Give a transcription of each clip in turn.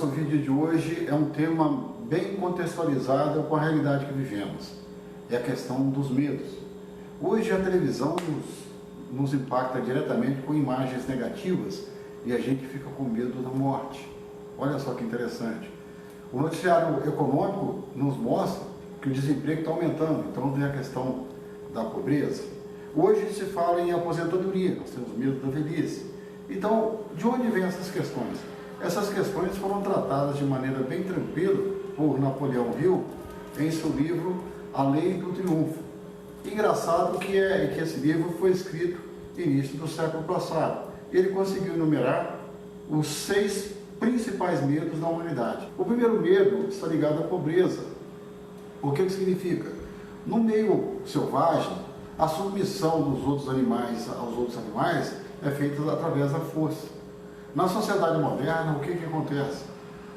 nosso vídeo de hoje é um tema bem contextualizado com a realidade que vivemos. É a questão dos medos. Hoje a televisão nos impacta diretamente com imagens negativas e a gente fica com medo da morte. Olha só que interessante. O noticiário econômico nos mostra que o desemprego está aumentando, então vem a questão da pobreza. Hoje se fala em aposentadoria, nós temos medo da velhice. Então, de onde vêm essas questões? Essas questões foram tratadas de maneira bem tranquila por Napoleão Hill em seu livro A Lei do Triunfo. Engraçado que esse livro foi escrito no início do século passado. Ele conseguiu enumerar os 6 principais medos da humanidade. O primeiro medo está ligado à pobreza. O que significa? No meio selvagem, a submissão dos outros animais aos outros animais é feita através da força. Na sociedade moderna, o que acontece?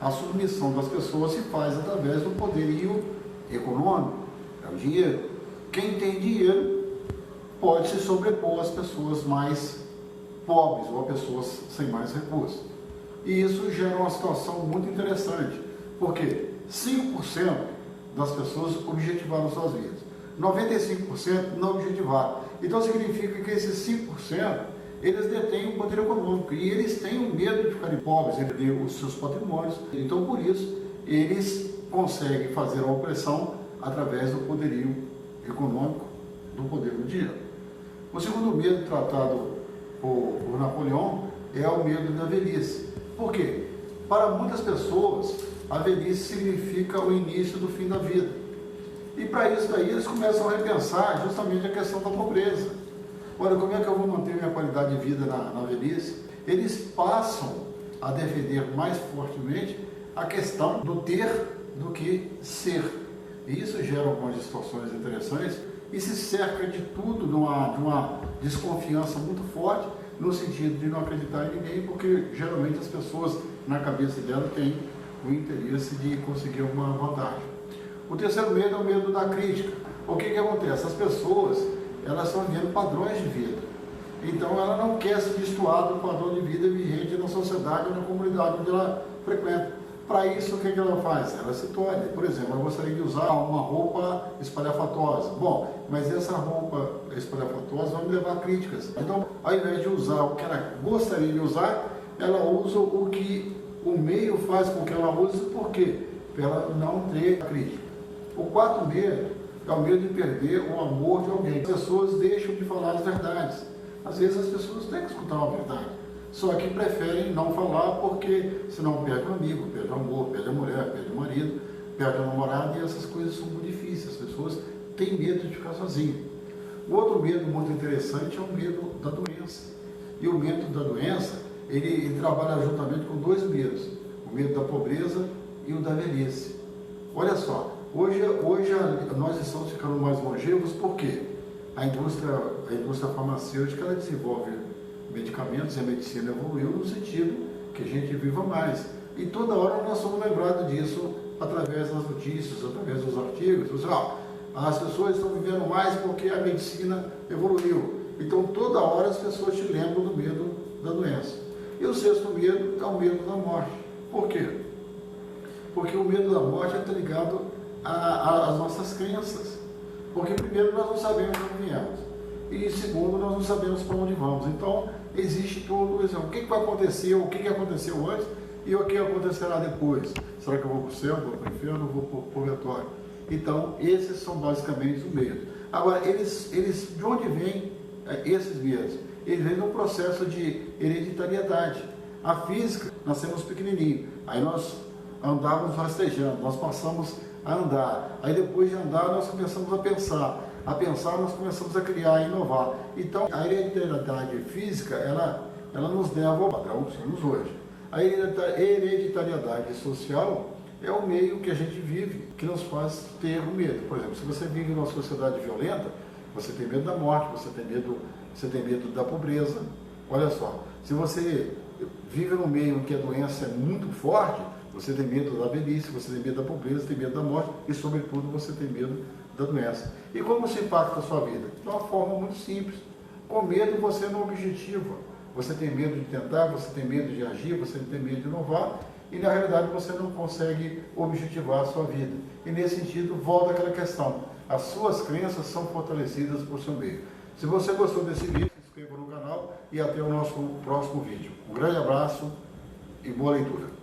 A submissão das pessoas se faz através do poderio econômico, é o dinheiro. Quem tem dinheiro pode se sobrepor às pessoas mais pobres ou a pessoas sem mais recursos. E isso gera uma situação muito interessante, porque 5% das pessoas objetivaram suas vidas, 95% não objetivaram. Então significa que esses 5% eles detêm o poder econômico e eles têm o medo de ficarem pobres, de perder os seus patrimônios. Então por isso eles conseguem fazer a opressão através do poderio econômico, do poder do dinheiro. O segundo medo tratado por Napoleão é o medo da velhice. Por quê? Para muitas pessoas, a velhice significa o início do fim da vida. E para isso daí eles começam a repensar justamente a questão da pobreza. Olha, como é que eu vou manter minha qualidade de vida na velhice? Eles passam a defender mais fortemente a questão do ter do que ser. E isso gera algumas distorções interessantes e se cerca de tudo de uma desconfiança muito forte, no sentido de não acreditar em ninguém, porque geralmente as pessoas na cabeça dela têm o interesse de conseguir alguma vantagem. O terceiro medo é o medo da crítica. O que acontece? As pessoas elas estão vivendo padrões de vida. Então ela não quer se destoar do padrão de vida vigente na sociedade ou na comunidade onde ela frequenta. Para isso, o que ela faz? Ela se torna. Por exemplo, ela gostaria de usar uma roupa espalhafatosa. Bom, mas essa roupa espalhafatosa vai me levar a críticas. Então, ao invés de usar o que ela gostaria de usar, ela usa o que o meio faz com que ela use. Por quê? Para ela não ter crítica. O quarto medo é o medo de perder o amor de alguém. As pessoas deixam de falar as verdades. Às vezes as pessoas têm que escutar uma verdade, só que preferem não falar porque senão perde o amigo, perde o amor, perde a mulher, perde o marido, perde a namorada, e essas coisas são muito difíceis. As pessoas têm medo de ficar sozinhas. O outro medo muito interessante é o medo da doença. E o medo da doença, ele trabalha juntamente com 2 medos, o medo da pobreza e o da velhice. Olha só, hoje nós estamos ficando mais longevos porque a indústria farmacêutica ela desenvolve medicamentos e a medicina evoluiu no sentido que a gente viva mais. E toda hora nós somos lembrados disso através das notícias, através dos artigos. As pessoas estão vivendo mais porque a medicina evoluiu. Então toda hora as pessoas te lembram do medo da doença. E o sexto medo é o medo da morte. Por quê? Porque o medo da morte está ligado às nossas crenças. Porque primeiro nós não sabemos de onde viemos. E segundo, nós não sabemos para onde vamos. Então, existe tudo isso. O que vai acontecer, o que aconteceu antes e o que acontecerá depois. Será que eu vou para o céu, vou para o inferno, vou para o purgatório? Então, esses são basicamente os medos. Agora, eles de onde vêm esses medos? Eles vêm de um processo de hereditariedade. A física, nascemos pequenininho, aí nós andávamos rastejando, nós passamos a andar. Aí depois de andar, nós começamos a pensar. A pensar, nós começamos a criar, a inovar. Então, a hereditariedade física, ela nos leva ao padrão que somos hoje. A hereditariedade social é o meio que a gente vive, que nos faz ter o medo. Por exemplo, se você vive numa sociedade violenta, você tem medo da morte, você tem medo da pobreza. Olha só, se você vive num meio em que a doença é muito forte, você tem medo da velhice, você tem medo da pobreza, tem medo da morte e, sobretudo, você tem medo da doença. E como isso impacta a sua vida? De uma forma muito simples. Com medo você não objetiva. Você tem medo de tentar, você tem medo de agir, você tem medo de inovar e na realidade você não consegue objetivar a sua vida. E nesse sentido, volta aquela questão, as suas crenças são fortalecidas por seu meio. Se você gostou desse vídeo, se inscreva no canal e até o nosso próximo vídeo. Um grande abraço e boa leitura.